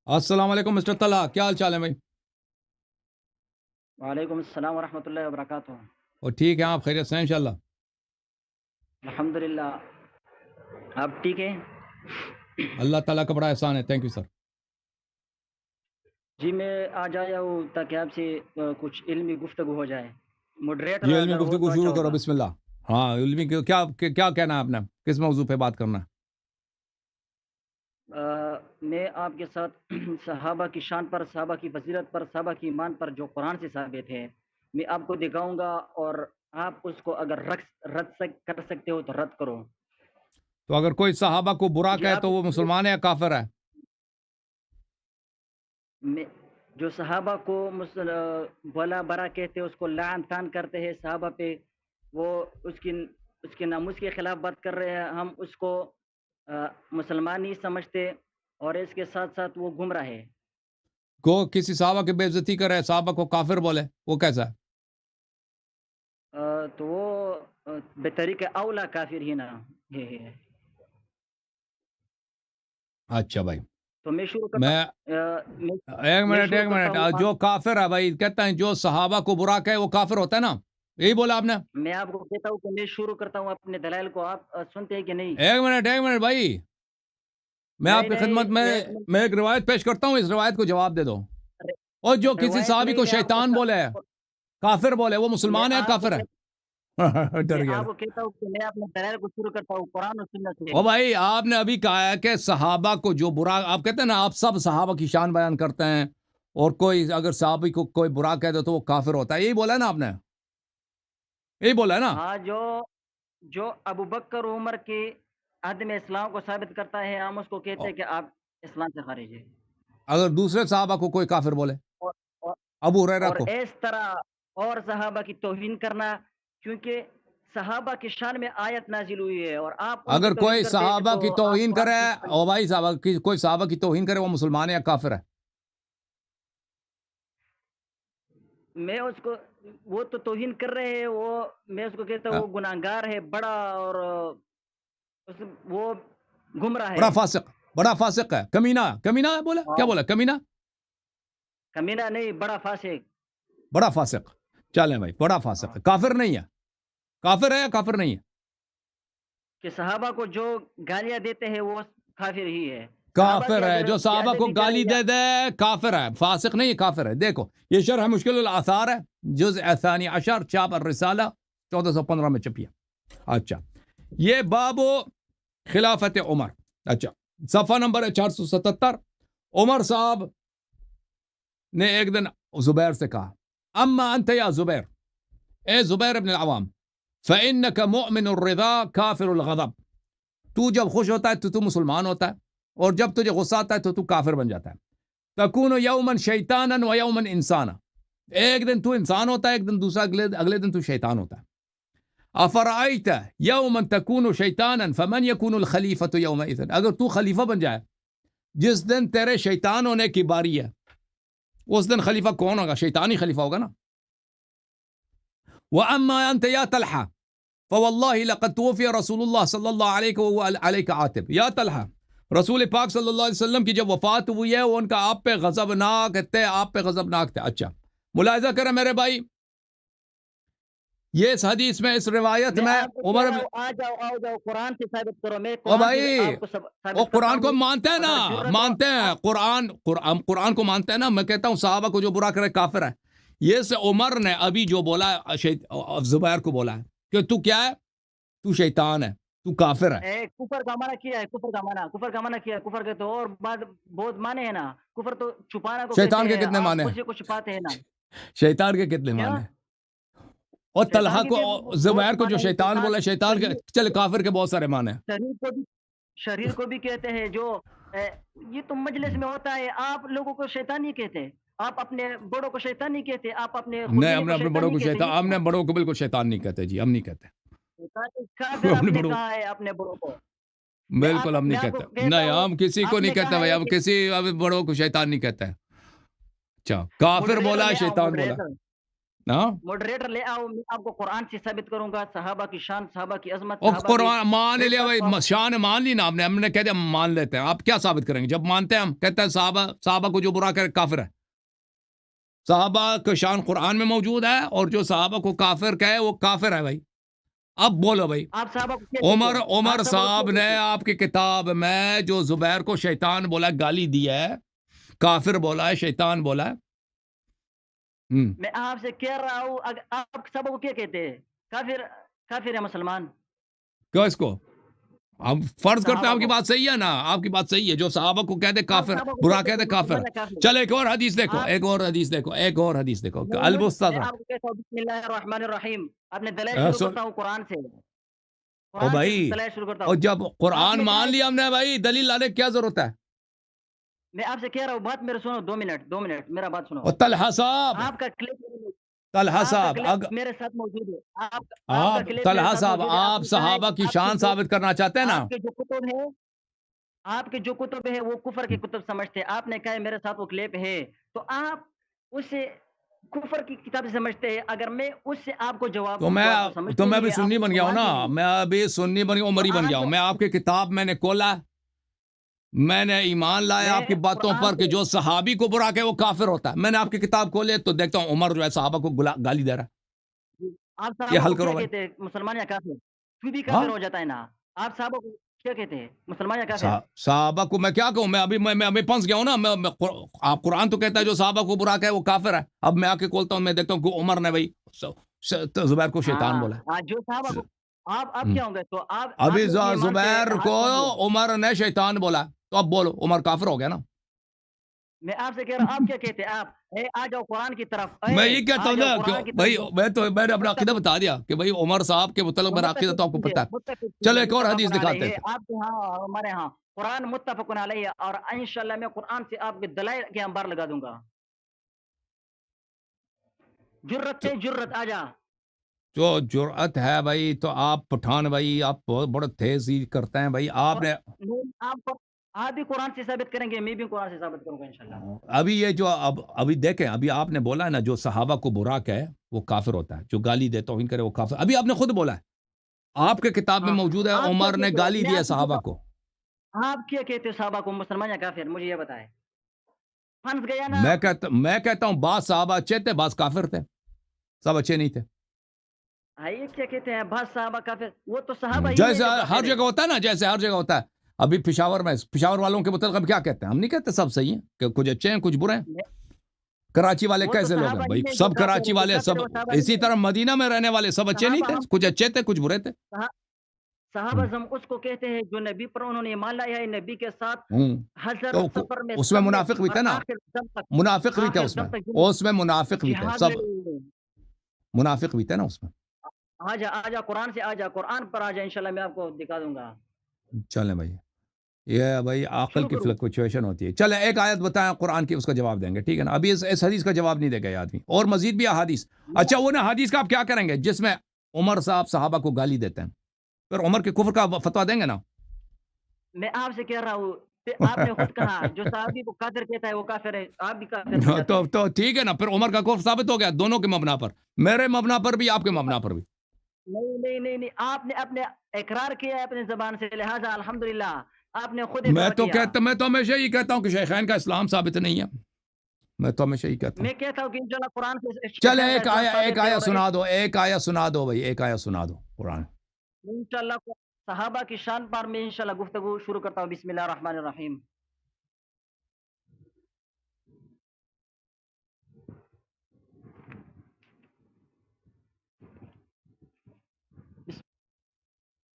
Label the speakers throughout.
Speaker 1: السلام علیکم مسٹر طلحہ، کیا حال چال ہے بھائی؟
Speaker 2: وعلیکم السلام ورحمۃ اللہ وبرکاتہ۔
Speaker 1: اور ٹھیک ہے، آپ خیریت سے ہیں انشاءاللہ؟
Speaker 2: الحمدللہ، آپ ٹھیک ہیں؟
Speaker 1: اللہ تعالیٰ کا بڑا احسان ہے، تھینک یو سر۔
Speaker 2: جی میں آج آیا ہوں تاکہ آپ سے کچھ علمی گفتگو ہو جائے۔ مڈریٹر
Speaker 1: جی علمی
Speaker 2: اگر ہو
Speaker 1: گفتگو
Speaker 2: تو اچھا
Speaker 1: شروع کرو،
Speaker 2: ہوگا۔
Speaker 1: بسم اللہ۔ ہاں علمی کیا کیا کہنا ہے آپ نے؟ کس موضوع پہ بات کرنا ہے؟
Speaker 2: میں آپ کے ساتھ صحابہ کی شان پر، صحابہ کی فضیلت پر، صحابہ کی ایمان پر جو قرآن سے ثابت ہے میں آپ کو دکھاؤں گا، اور آپ اس کو اگر کر سکتے ہو تو رد کرو۔
Speaker 1: تو اگر کوئی صحابہ کو برا
Speaker 2: جی
Speaker 1: کہے
Speaker 2: آپ
Speaker 1: تو وہ مسلمان ہے یا کافر ہے؟
Speaker 2: میں جو صحابہ کو بلا برا کہتے ہیں، اس کو لعن طعن کرتے ہیں صحابہ پہ، وہ اس کے ناموس کے خلاف بات کر رہے ہیں، ہم اس کو مسلمان نہیں سمجھتے، اور اس کے ساتھ ساتھ وہ گمراہ ہے۔
Speaker 1: کو کسی صحابہ کی بے عزتی کرے، صحابہ کو کافر بولے، وہ کیسا ہے؟
Speaker 2: تو وہ بطریق اولا کافر ہی نہ ہے۔
Speaker 1: اچھا بھائی،
Speaker 2: تو میں شروع کرتا
Speaker 1: میں ایک
Speaker 2: میں
Speaker 1: منٹ
Speaker 2: شروع
Speaker 1: ایک
Speaker 2: کرتا
Speaker 1: منٹ
Speaker 2: ہوں
Speaker 1: جو کافر ہے بھائی، کہتا ہے جو صحابہ کو برا کہے وہ کافر ہوتا ہے نا، یہی بولا آپ نے؟
Speaker 2: میں آپ کو کہتا ہوں کہ میں شروع کرتا ہوں اپنے دلائل کو، آپ سنتے ہیں کہ نہیں؟
Speaker 1: ایک منٹ بھائی، میں آپ
Speaker 2: نہیں
Speaker 1: کی خدمت
Speaker 2: نہیں،
Speaker 1: میں
Speaker 2: ایک منٹ۔
Speaker 1: میں ایک روایت پیش کرتا ہوں، اس روایت کو جواب دے دو۔ اور جو کسی
Speaker 2: روایت
Speaker 1: صحابی
Speaker 2: نہیں،
Speaker 1: کو
Speaker 2: میں آپ کو
Speaker 1: شیطان بولے، کافر بولے، وہ
Speaker 2: میں
Speaker 1: مسلمان ہے یا
Speaker 2: آپ کو
Speaker 1: کافر ہے؟
Speaker 2: میں
Speaker 1: ڈر گیا
Speaker 2: آپ
Speaker 1: تھا۔
Speaker 2: کو کہتا ہوں کہ میں اپنے دلائل کو شروع کرتا ہوں قرآن و سنت سے۔
Speaker 1: او بھائی، آپ نے ابھی کہا ہے کہ صحابہ کو جو برا، آپ کہتے ہیں نا آپ سب صحابہ کی شان بیان کرتے ہیں، اور کوئی اگر صحابی کو کوئی برا کہہ دے تو وہ کافر ہوتا ہے، یہی بولا ہے نا آپ نے؟ یہی بولا ہے نا؟
Speaker 2: ہاں، جو ابو بکر عمر کی عدم اسلام کو ثابت کرتا ہے، ہم اس کو کہتے ہیں کہ آپ اسلام سے خارج ہیں۔
Speaker 1: اگر دوسرے صحابہ کو کوئی کافر بولے،
Speaker 2: اور اور
Speaker 1: ابو ہریرہ
Speaker 2: اور
Speaker 1: کو،
Speaker 2: اس طرح اور صحابہ کی توہین کرنا، کیونکہ صحابہ کی شان میں آیت نازل ہوئی ہے، اور آپ ان کی
Speaker 1: اگر
Speaker 2: توہین
Speaker 1: کوئی
Speaker 2: کرتے ہیں
Speaker 1: صحابہ
Speaker 2: تو
Speaker 1: کی
Speaker 2: آپ
Speaker 1: توہین
Speaker 2: قرآن
Speaker 1: کرے،
Speaker 2: کی۔
Speaker 1: او بھائی صحابہ کی کوئی صحابہ کی توہین کرے، وہ مسلمان ہے یا کافر ہے؟
Speaker 2: میں اس کو، وہ تو توہین کر رہے ہیں، میں اس کو کہتا ہوں وہ گناہگار ہے بڑا، اور وہ گمراہ ہے۔
Speaker 1: بڑا فاسق ہے، کمینہ، کمینہ بولا، کیا
Speaker 2: ہاں،
Speaker 1: بولا؟ کمینہ،
Speaker 2: کمینہ نہیں، بڑا فاسق۔
Speaker 1: بڑا فاسق۔ چلیں بھائی، بڑا فاسق
Speaker 2: ہاں،
Speaker 1: ہے، کافر نہیں ہے؟ کافر ہے یا کافر نہیں ہے؟
Speaker 2: کہ صحابہ کو جو گالیاں دیتے ہیں وہ کافر ہی ہے۔ صحابہ کی
Speaker 1: کافر ہے، جو
Speaker 2: کی
Speaker 1: صحابہ کو
Speaker 2: ادبی کرے
Speaker 1: گالی
Speaker 2: یا
Speaker 1: دے دے کافر ہے، فاسق نہیں ہے، کافر ہے۔ دیکھو یہ شرح مشکل الاثار ہے، جزء ثانی عشر، چاپ الرسالہ 1415 میں چھپی ہے۔ اچھا، یہ باب خلافت عمر، اچھا صفحہ نمبر ہے 477۔ عمر صاحب نے ایک دن زبیر سے کہا، اما انت یا زبیر، اے زبیر ابن العوام، فإنك مؤمن الرضا کافر الغضب، تو جب خوش ہوتا ہے تو مسلمان ہوتا ہے، اور جب تجھے غصہ آتا ہے تو کافر بن جاتا ہے۔ تکون یوما شیطانا و یوما انسانا، ایک دن تو انسان ہوتا ہے، ایک دن دوسرا اگلے دن تو شیطان ہوتا ہے۔ افرأیت یوما تکون شیطانا فمن یکون الخلیفۃ یومئذ، اگر تو خلیفہ بن جائے جس دن تیرے شیطان ہونے کی باری ہے، اس دن خلیفہ کون ہوگا؟ شیطان ہی خلیفہ ہوگا نا۔ وَأَمَّا أَنْتَ يَا طَلْحَةُ فَوَاللَّهِ لَقَدْ تُوفِيَ رَسُولُ اللَّهِ صلی اللہ علیہ وَهُوَ عَلَيْكَ عَاتِبٌ، یا طلحہ، رسول پاک صلی اللہ علیہ وسلم کی جب وفات ہوئی ہے، وہ ان کا آپ پہ غضبناک تھے، آپ پہ غضبناک تھے۔ اچھا ملاحظہ کریں میرے بھائی، یہ اس حدیث میں، اس روایت
Speaker 2: میں
Speaker 1: میں
Speaker 2: آپ کو کہہ
Speaker 1: عمر،
Speaker 2: رہا ہوں آ جاؤ قرآن سے ثابت کرو، میں
Speaker 1: او
Speaker 2: قرآن سے
Speaker 1: بھائی،
Speaker 2: آپ کو
Speaker 1: وہ
Speaker 2: ثابت کرتا
Speaker 1: قرآن کو
Speaker 2: ہوں۔
Speaker 1: مانتے ہیں نا،
Speaker 2: اگر ضرورت ہو
Speaker 1: مانتے ہیں قرآن کو مانتے ہیں نا۔ میں کہتا ہوں صحابہ کو جو برا کرے کافر ہے۔ یہ سے عمر نے ابھی جو بولا زبیر کو بولا ہے کہ تو کیا ہے؟ تو شیطان ہے، تو کافر ہے۔
Speaker 2: کفر کا منع کیا ہے، کفر کا منع کیا ہے، کفر کے تو اور بعد بہت مانے ہیں نا، کفر تو چھپانا کو کہتے
Speaker 1: شیطان کے
Speaker 2: ہیں،
Speaker 1: کتنے
Speaker 2: آپ
Speaker 1: مانے
Speaker 2: مجھ
Speaker 1: ہیں؟
Speaker 2: سے کو چھپاتے ہیں نا۔
Speaker 1: شیطان کے کتنے
Speaker 2: کیا؟
Speaker 1: مانے ہیں؟ اور
Speaker 2: شیطان
Speaker 1: طلحہ
Speaker 2: کے
Speaker 1: کو،
Speaker 2: بھی بہت
Speaker 1: زبیر کو جو
Speaker 2: مانے ہیں،
Speaker 1: شیطان بولا، شیطان کے چلے کافر کے بہت سارے مانے ہیں۔
Speaker 2: شریر کو بھی کہتے ہیں، جو یہ تو مجلس میں ہوتا ہے، آپ لوگوں کو شیطان نہیں کہتے، آپ اپنے بڑوں کو شیطان نہیں کہتے، آپ اپنے
Speaker 1: نہیں،
Speaker 2: خودبینی
Speaker 1: ہم نے
Speaker 2: کو
Speaker 1: اپنے
Speaker 2: شیطان
Speaker 1: بڑوں
Speaker 2: نہیں
Speaker 1: کو
Speaker 2: کہتے،
Speaker 1: شیطان،
Speaker 2: یہ
Speaker 1: ہم
Speaker 2: کیا؟
Speaker 1: نے بڑوں کو بالکل شیطان نہیں کہتے جی، ہم نہیں کہتے
Speaker 2: کافر آپ
Speaker 1: اپنے
Speaker 2: نے
Speaker 1: بڑوں،
Speaker 2: کہا ہے اپنے بڑوں کو۔
Speaker 1: بالکل ہم نہیں
Speaker 2: میں آپ کو
Speaker 1: کہتے،
Speaker 2: کہتا
Speaker 1: نہیں
Speaker 2: ہوں،
Speaker 1: ہم کسی کو
Speaker 2: آپ
Speaker 1: نہیں
Speaker 2: نے
Speaker 1: کہتے
Speaker 2: کہا
Speaker 1: بھائی،
Speaker 2: ہے
Speaker 1: ہم
Speaker 2: کہ
Speaker 1: کسی بڑوں کو شیطان نہیں کہتے ہیں۔ اچھا کافر
Speaker 2: مڈریٹر
Speaker 1: بولا،
Speaker 2: میں آؤں،
Speaker 1: شیطان بولا،
Speaker 2: مڈریٹر
Speaker 1: ہاں
Speaker 2: ماڈریٹر لے آؤ، میں آپ کو قرآن سے ثابت کروں گا صحابہ کی شان، صحابہ کی عظمت،
Speaker 1: اور
Speaker 2: صحابہ کی
Speaker 1: قرآن مان لیا
Speaker 2: عزت
Speaker 1: بھائی، شان مان لی نا آپ نے، ہم نے کہہ دیا مان لیتے ہیں، آپ کیا ثابت کریں گے؟ جب مانتے ہیں ہم کہتے ہیں صحابہ کو جو برا کرے کافر ہے. صحابہ کا شان قرآن میں موجود ہے، اور جو صحابہ کو کافر کہے وہ کافر ہے بھائی. اب بولو بھائی.
Speaker 2: آپ صحابہ کو کیا کہتے ہیں؟
Speaker 1: عمر
Speaker 2: آپ صحابہ کو
Speaker 1: صاحب
Speaker 2: کیا
Speaker 1: نے
Speaker 2: کہتے ہیں؟
Speaker 1: آپ کی کتاب میں جو زبیر کو شیطان بولا، گالی دیا ہے، کافر بولا ہے، شیطان بولا ہے.
Speaker 2: میں آپ سے کہہ رہا ہوں آپ صحابہ کو کیا کہتے ہیں؟ کافر، کافر ہے مسلمان.
Speaker 1: کیوں اس کو ہم فرض کرتے ہیں
Speaker 2: صحابہ
Speaker 1: آپ کی
Speaker 2: کو
Speaker 1: بات صحیح ہے نا، آپ کی بات صحیح ہے. جو صحابہ کو کہتے
Speaker 2: آپ
Speaker 1: کافر،
Speaker 2: صحابہ کو کیا
Speaker 1: برا
Speaker 2: کہتے
Speaker 1: کہتے
Speaker 2: ہیں؟
Speaker 1: کافر.
Speaker 2: مسلمان یا کافر؟
Speaker 1: چل ایک اور حدیث دیکھو،
Speaker 2: آپ
Speaker 1: ایک اور حدیث دیکھو، ایک اور حدیث دیکھو.
Speaker 2: میں آپ کو کہتا ہوں بسم اللہ الرحمن الرحیم، آپ نے دلائل شروع کرتا ہوں قرآن سے،
Speaker 1: او
Speaker 2: قرآن سے
Speaker 1: بھائی،
Speaker 2: دلائل شروع کرتا
Speaker 1: اور
Speaker 2: ہوں.
Speaker 1: جب
Speaker 2: آپ
Speaker 1: قرآن
Speaker 2: نے کہا
Speaker 1: مان
Speaker 2: ہے،
Speaker 1: لیا ہم نے بھائی، دلیل لانے کی کیا ضرورت ہے؟
Speaker 2: میں آپ سے کہہ رہا ہوں، بات میرے سنو، 2 منٹ میرا بات سنو.
Speaker 1: اور طلحہ صاحب،
Speaker 2: آپ کا کلپ
Speaker 1: طلحہ
Speaker 2: آپ کا
Speaker 1: صاحب
Speaker 2: کلپ میرے ساتھ موجود ہے. آپ کا
Speaker 1: آپ
Speaker 2: کلپ میرے
Speaker 1: طلحہ
Speaker 2: ساتھ
Speaker 1: صاحب،
Speaker 2: موجود ہے. آپ
Speaker 1: آپ
Speaker 2: نے کہا ہے
Speaker 1: صحابہ
Speaker 2: کہ
Speaker 1: کی شان ثابت کرنا چاہتے ہیں نا؟
Speaker 2: آپ کے جو کتب ہے، آپ کے جو کتب ہے وہ کفر کی کتب سمجھتے ہیں. آپ نے کہا ہے میرے ساتھ وہ کلپ ہے، تو آپ اسے کفر کی کتاب سمجھتے ہیں. اگر میں اس سے آپ کو جواب
Speaker 1: تو
Speaker 2: دوں تو آپ کو
Speaker 1: تو
Speaker 2: سمجھتے
Speaker 1: میں
Speaker 2: نہیں
Speaker 1: بھی
Speaker 2: ہے، آپ
Speaker 1: سنی
Speaker 2: اس
Speaker 1: بن
Speaker 2: کو
Speaker 1: گیا ہوں نا،
Speaker 2: مانتے نہیں.
Speaker 1: میں ابھی سنی بن گیا،
Speaker 2: تو
Speaker 1: عمری بن گیا ہوں. میں آپ کی کتاب میں نے کھولا، میں نے ایمان لایا
Speaker 2: میں
Speaker 1: آپ کی باتوں
Speaker 2: قرآن
Speaker 1: پر کہ
Speaker 2: سے،
Speaker 1: جو صحابی کو برا کہ وہ کافر ہوتا ہے. میں نے آپ کی کتاب کھولے تو دیکھتا ہوں عمر جو ہے صحابہ کو گالی دے رہا ہے.
Speaker 2: آپ
Speaker 1: یہ
Speaker 2: صحابہ
Speaker 1: حل
Speaker 2: کو
Speaker 1: کرو
Speaker 2: کیا
Speaker 1: بھائی.
Speaker 2: کہتے ہیں؟ مسلمان یا کافر؟ تو بھی
Speaker 1: ہاں،
Speaker 2: کافر ہو جاتا ہے نا. آپ صحابہ کو کیا کہتے ہیں؟ مسلمان یا کافر؟
Speaker 1: صحابہ کو میں کیا کہوں؟ میں ابھی پھنس گیا ہوں نا. آپ قرآن تو کہتا ہے جو صحابہ کو برا کہ وہ کافر ہے. اب میں آ کے کھولتا ہوں، میں دیکھتا ہوں کہ عمر نے بھائی زبیر کو شیطان بولا
Speaker 2: ہاں جو صحابہ کو، آپ
Speaker 1: ہے.
Speaker 2: کیا ہوں گے؟ تو
Speaker 1: ابھی
Speaker 2: آپ نے اپنے ایمان سے
Speaker 1: زبیر
Speaker 2: ہاتھ
Speaker 1: کو
Speaker 2: چھوڑ دیا.
Speaker 1: عمر نے شیطان بولا، تو اب بولو عمر کافر ہو گیا نا؟
Speaker 2: میں آپ سے کہہ رہا ہوں، آپ کیا کہتے ہیں؟ آپ آ جاؤ قرآن کی طرف،
Speaker 1: میں یہ کہتا
Speaker 2: آ
Speaker 1: ہوں
Speaker 2: جاؤ
Speaker 1: نا کہ
Speaker 2: قرآن کی
Speaker 1: بھائی،
Speaker 2: طرف.
Speaker 1: میں نے اپنا عقیدہ بتا دیا کہ بھائی عمر صاحب کے متعلق میرا عقیدہ تو آپ کو پتا ہے. چلو ایک اور حدیث
Speaker 2: متفقن
Speaker 1: دکھاتے
Speaker 2: علیہ
Speaker 1: ہیں.
Speaker 2: آپ کے ہاں اور ہمارے ہاں قرآن متفقن علیہ، اور انشاءاللہ میں قرآن سے آپ کے دلائل کے انبار لگا دوں گا. جرت سے جرت، آ جا.
Speaker 1: جو جرأت ہے بھائی، تو آپ پٹھان بھائی، آپ بہت بڑا تیز ہی کرتے ہیں بھائی. آپ نے
Speaker 2: آپ بھی قرآن سے ثابت کریں گے، میں بھی قرآن سے ثابت کروں گا انشاءاللہ.
Speaker 1: ابھی یہ جو ابھی دیکھیں، ابھی آپ نے بولا ہے نا جو صحابہ کو برا کہے وہ کافر ہوتا ہے، جو گالی دے توہین کرے وہ کافر. ابھی آپ نے خود بولا ہے، آپ کے کتاب میں
Speaker 2: ہاں
Speaker 1: موجود ہے
Speaker 2: آپ کیا
Speaker 1: عمر نے
Speaker 2: کہتے ہو؟
Speaker 1: گالی
Speaker 2: میں
Speaker 1: دی ہے
Speaker 2: آپ سے
Speaker 1: صحابہ
Speaker 2: پوچھتا
Speaker 1: کو.
Speaker 2: ہوں، آپ کیا کہتے ہو صحابہ کو؟ مسلمان یا کافر؟ مجھے یہ بتائے. پھنس گیا نا.
Speaker 1: میں کہتا ہوں بعض صحابہ اچھے تھے، بعض کافر تھے، سب اچھے نہیں تھے.
Speaker 2: یہ کیا کہتے ہیں بعض صحابہ کافر؟ وہ تو صحابہ ہی ہے
Speaker 1: جیسے
Speaker 2: جو
Speaker 1: ہر
Speaker 2: کافر ہے.
Speaker 1: جگہ ہوتا ہے نا، جیسے ہر جگہ ہوتا ہے. ابھی پشاور والوں کے متعلق اب کیا کہتے ہیں؟ ہم نہیں کہتے سب صحیح ہیں، کہ کچھ اچھے ہیں کچھ برے ہیں. کراچی والے
Speaker 2: وہ تو
Speaker 1: کیسے لوگ ہیں
Speaker 2: صحابہ
Speaker 1: بھائی؟
Speaker 2: ہی ہے جو
Speaker 1: سب
Speaker 2: کافر
Speaker 1: کراچی
Speaker 2: ہے، جو
Speaker 1: والے
Speaker 2: کافر
Speaker 1: سب
Speaker 2: ہے وہ صحابہ ہی
Speaker 1: اسی
Speaker 2: ہے.
Speaker 1: طرح مدینہ میں رہنے والے سب اچھے نہیں
Speaker 2: صحابہ
Speaker 1: تھے،
Speaker 2: ہم
Speaker 1: کچھ اچھے تھے کچھ برے تھے.
Speaker 2: صحابہ ہم اس کو کہتے ہیں جو نبی پر انہوں نے ایمان لایا ہے، نبی کے ساتھ حضر
Speaker 1: تو
Speaker 2: سفر میں
Speaker 1: اس میں
Speaker 2: سب میں،
Speaker 1: منافق بھی
Speaker 2: اور
Speaker 1: تھے نا،
Speaker 2: آخر دم تک،
Speaker 1: منافق بھی تھے
Speaker 2: آخر
Speaker 1: اس میں،
Speaker 2: دم تک
Speaker 1: منافق بھی تھے
Speaker 2: جہاد
Speaker 1: سب،
Speaker 2: میں.
Speaker 1: منافق بھی تھے نا اس میں.
Speaker 2: آ جا قرآن سے، آ جا قرآن پر، آ جا انشاءاللہ میں آپ کو دکھا دوں گا.
Speaker 1: چلیں بھائی، یہ بھائی عقل
Speaker 2: شروع
Speaker 1: کی
Speaker 2: کروں.
Speaker 1: فلکچویشن ہوتی ہے. چلے ایک آیت بتائیں قرآن کی، اس کا جواب دیں گے، ٹھیک ہے نا؟ ابھی اس حدیث کا جواب نہیں دے گا یہ آدمی، اور مزید بھی احادیث. اچھا وہ نا حدیث کا آپ کیا کریں گے جس میں عمر صاحب صحابہ کو گالی دیتے ہیں؟ پھر عمر کے کفر کا فتویٰ دیں گے نا؟
Speaker 2: میں آپ سے کہہ رہا ہوں، آپ نے خود کہا جو صحابی کو کافر کہتا ہے وہ کافر ہے، آپ بھی کافر ہو جاتے ہیں.
Speaker 1: تو ٹھیک ہے نا، پھر عمر کا کفر ثابت ہو گیا دونوں کے مبنا پر، میرے مبنا پر بھی آپ کے مبنا پر بھی.
Speaker 2: نہیں، آپ نے اپنے اقرار کیا ہے اپنی زبان سے، لہذا الحمدللہ آپ نے خود
Speaker 1: میں
Speaker 2: اقرار
Speaker 1: تو
Speaker 2: کیا.
Speaker 1: ہمیشہ یہی کہتا ہوں کہ شیخین کا اسلام ثابت نہیں ہے. میں تو ہمیشہ یہی کہتا ہوں.
Speaker 2: میں کہتا ہوں کہ انشاءاللہ قرآن سے
Speaker 1: چلے
Speaker 2: شیخین کا اسلام
Speaker 1: ایک
Speaker 2: ثابت ہے،
Speaker 1: آیا
Speaker 2: اور
Speaker 1: سنا دو، ایک آیا سنا دو بھائی، ایک آیا سنا دو قرآن.
Speaker 2: انشاءاللہ صحابہ کی شان پر میں انشاءاللہ گفتگو شروع کرتا ہوں. بسم اللہ الرحمن الرحیم.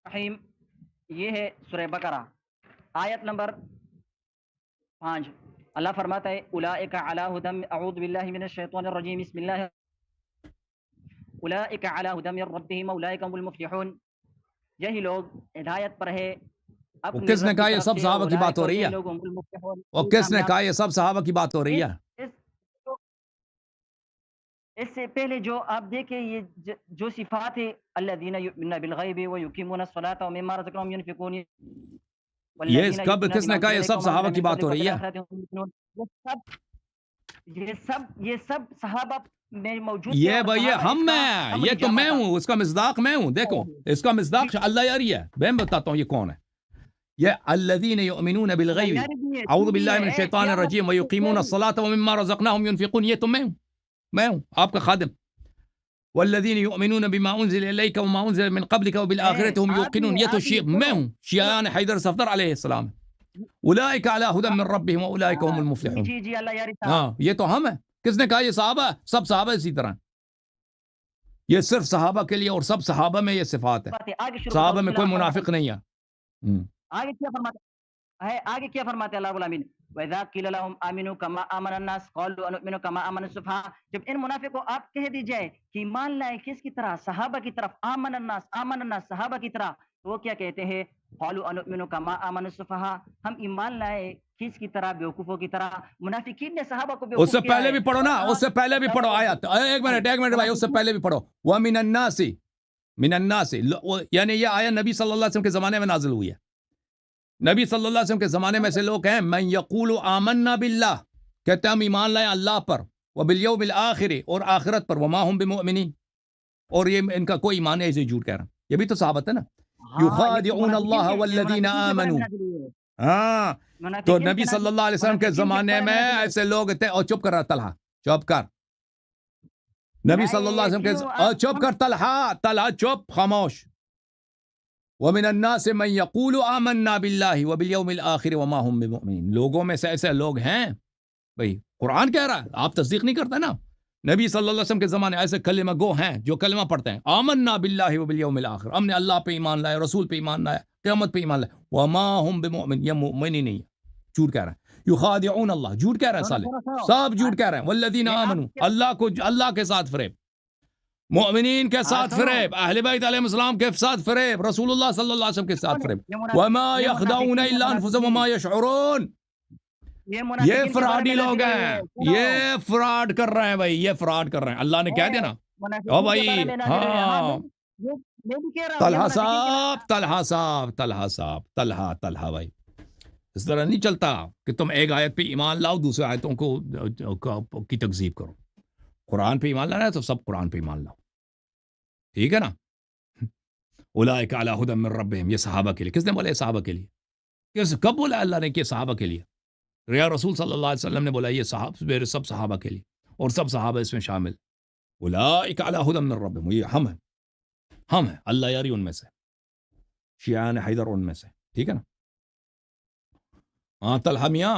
Speaker 2: رحیم، یہ ہے سورہ بقرہ، آیت نمبر 5. اللہ فرماتا ہے اولئک علی ھدی، اعوذ باللہ من الشیطان الرجیم، بسم اللہ، اولئک علی ھدی من ربہم اولئک هم المفلحون. یہی لوگ ہدایت پر ہے
Speaker 1: وہ
Speaker 2: اپنی
Speaker 1: کس نے
Speaker 2: رب کی
Speaker 1: کہا یہ
Speaker 2: طرف
Speaker 1: سب
Speaker 2: سے،
Speaker 1: صحابہ کی بات
Speaker 2: اولئک،
Speaker 1: ہو
Speaker 2: اور
Speaker 1: رہی
Speaker 2: یہ
Speaker 1: ہے؟
Speaker 2: لوگ هم المفلحون،
Speaker 1: وہ
Speaker 2: وہی
Speaker 1: کس نے
Speaker 2: کامیاب.
Speaker 1: کہا یہ سب صحابہ کی بات ہو رہی ہے؟
Speaker 2: اس سے پہلے جو آپ دیکھیں، یہ جو صفات ہے، الذین یؤمنون بالغیب ویقیمون الصلاۃ ومما رزقناہم ینفقون،
Speaker 1: یہ
Speaker 2: والذین
Speaker 1: کب
Speaker 2: یؤمنون
Speaker 1: کس
Speaker 2: بما
Speaker 1: نے کہا
Speaker 2: انزل
Speaker 1: یہ
Speaker 2: الیک
Speaker 1: سب
Speaker 2: وما
Speaker 1: صحابہ
Speaker 2: انزل
Speaker 1: کی
Speaker 2: من
Speaker 1: بات
Speaker 2: قبلک
Speaker 1: ہو رہی ہے؟
Speaker 2: وبالآخرۃ هم یوقنون. یہ سب صحابہ میں موجود تھے
Speaker 1: یہ
Speaker 2: اور
Speaker 1: بھائی
Speaker 2: صحابہ
Speaker 1: ہم
Speaker 2: اس کا
Speaker 1: میں
Speaker 2: عمل
Speaker 1: یہ تو
Speaker 2: جامع
Speaker 1: میں
Speaker 2: تھا۔
Speaker 1: ہوں، اس کا مصداق میں ہوں. دیکھو اس کا مصداق اللہ یاری ہے. میں بتاتا ہوں یہ کون ہے. یہ الذین یؤمنون بالغیب
Speaker 2: یار بھی ہے،
Speaker 1: اعوذ
Speaker 2: تو بھی
Speaker 1: باللہ من
Speaker 2: ہے،
Speaker 1: الشیطان
Speaker 2: کیا
Speaker 1: الرجیم
Speaker 2: مطلب
Speaker 1: ویقیمون الصلاۃ ومما رزقناہم ينفقون. یہ تو میں ہوں آپ کا خادم. والذین یؤمنون بما انزل الیک وما انزل من قبلک وبالآخرۃ هم یوقنون. یہ تو میں ہوں شیعان حیدر صفدر علیہ السلام. اولئک علی هدی من ربهم واولئک هم المفلحون.
Speaker 2: جی اللہ یاری
Speaker 1: ہاں
Speaker 2: صاحب،
Speaker 1: یہ تو ہم ہیں. کس نے کہا یہ صحابہ؟ سب صحابہ اسی طرح. یہ صرف صحابہ کے لیے اور سب صحابہ میں یہ صفات ہے.
Speaker 2: بات ہے، آگے شروع
Speaker 1: صحابہ
Speaker 2: کرو،
Speaker 1: میں
Speaker 2: بسم
Speaker 1: کوئی
Speaker 2: اللہ الرحمن
Speaker 1: منافق نہیں ہے.
Speaker 2: آگے کیا فرماتے ہے، آگے کیا فرماتے ہیں اللہ رب العالمین، وَإِذَا قِيلَ لَهُمْ آمِنُوا كَمَا آمَنَ النَّاسُ قَالُوا أَنُؤْمِنُ كَمَا آمَنَ السُّفَهَاءُ. جب ان منافق کو آپ کہہ دی جائے کہ ایمان لائے کس کی طرح؟ صحابہ کی طرف. آمن الناس صحابہ کی طرح. تو وہ کیا کہتے ہیں؟ قَالُوا أَنُؤْمِنُ كَمَا آمَنَ السُّفَهَاءُ. ہم ایمان لائے کس کی طرح؟ بیوقوفوں کی طرح. منافقین نے صحابہ کو
Speaker 1: اس
Speaker 2: بیوقوف
Speaker 1: سے
Speaker 2: کیا
Speaker 1: پہلے
Speaker 2: ہے.
Speaker 1: بھی پڑھو نا، اس سے پہلے بھی پڑھو آیات. ایک منٹ بھائی، اس سے پہلے بھی پڑھو. وَمِنَ النَّاسِ من الناس، یعنی یہ آیت نبی صلی اللہ علیہ وسلم کے زمانے میں نازل ہوئی ہے. نبی صلی اللہ علیہ وسلم کے زمانے میں سے لوگ ہیں من یقول آمنا باللہ، کہتے ہیں ہم ایمان لائے اللہ پر، وبالیوم الآخر، اور آخرت پر، وما ہم بمؤمنین، اور یہ ان کا کوئی ایمان ہے، اسے جھوٹ کہہ رہا ہیں. یہ بھی تو صحابت ہے نا. یخادعون اللہ والذین آمنوا. ہاں تو نبی صلی اللہ علیہ وسلم کے زمانے میں ایسے لوگ تھے. اور چپ کر رہا طلحہ، چپ کر. نبی صلی اللہ علیہ وسلم کے چپ کر طلحہ چپ، خاموش. ومن الناس من یقول آمنا باللہ وبالیوم الآخر وما هم بمؤمنین. لوگوں میں سے ایسے لوگ ہیں. بھئی قرآن کہہ رہا ہے، آپ تصدیق نہیں کرتے نا. نبی صلی اللہ علیہ وسلم کے زمانے ایسے کلمہ گو ہیں جو کلمہ پڑھتے ہیں آمنا باللہ وبالیوم الآخر، ہم نے اللہ پہ ایمان لایا، رسول پہ ایمان لایا، قیامت پہ ایمان لایا. وما هم بمؤمن، یہ مومن ہی نہیں ہے، جھوٹ کہہ رہا ہے. یخادعون اللہ، جھوٹ کہہ رہے ہیں سالے، سب جھوٹ کہہ رہے ہیں. والذین آمنوا، اللہ کے ساتھ فریب، مؤمنین کے ساتھ فریب، اہل بیت علیہ السلام کے ساتھ فریب، رسول اللہ صلی اللہ علیہ وسلم کے ساتھ فریب. وما يخدعون الا انفسهم وما يشعرون. یہ فراڈی لوگ ہیں، یہ فراڈ کر رہے ہیں بھائی، یہ فراڈ کر رہے ہیں. اللہ نے کہہ دیا نا. او بھائی ہاں، طلحہ بھائی، اس طرح نہیں چلتا کہ تم ایک آیت پہ ایمان لاؤ، دوسرے آیتوں کی تکذیب کرو. قرآن پہ ایمان لانا ہے تو سب قرآن پہ ایمان لاؤ، ٹھیک ہے نا. اولئک علی ھدی من ربہم، یہ صحابہ کے لیے. کس نے بولا یہ صحابہ کے لیے؟ کب بولا اللہ نے کہ صحابہ کے لیے؟ ریا رسول صلی اللہ علیہ وسلم نے بولا یہ سب صحابہ کے لیے، اور سب صحابہ اس میں شامل. اولئک علی ھدی من ربہم، یہ ہم ہیں اللہ یاری ان میں سے، شیعان حیدر ان میں سے، ٹھیک ہے نا. ہاں طلحہ میاں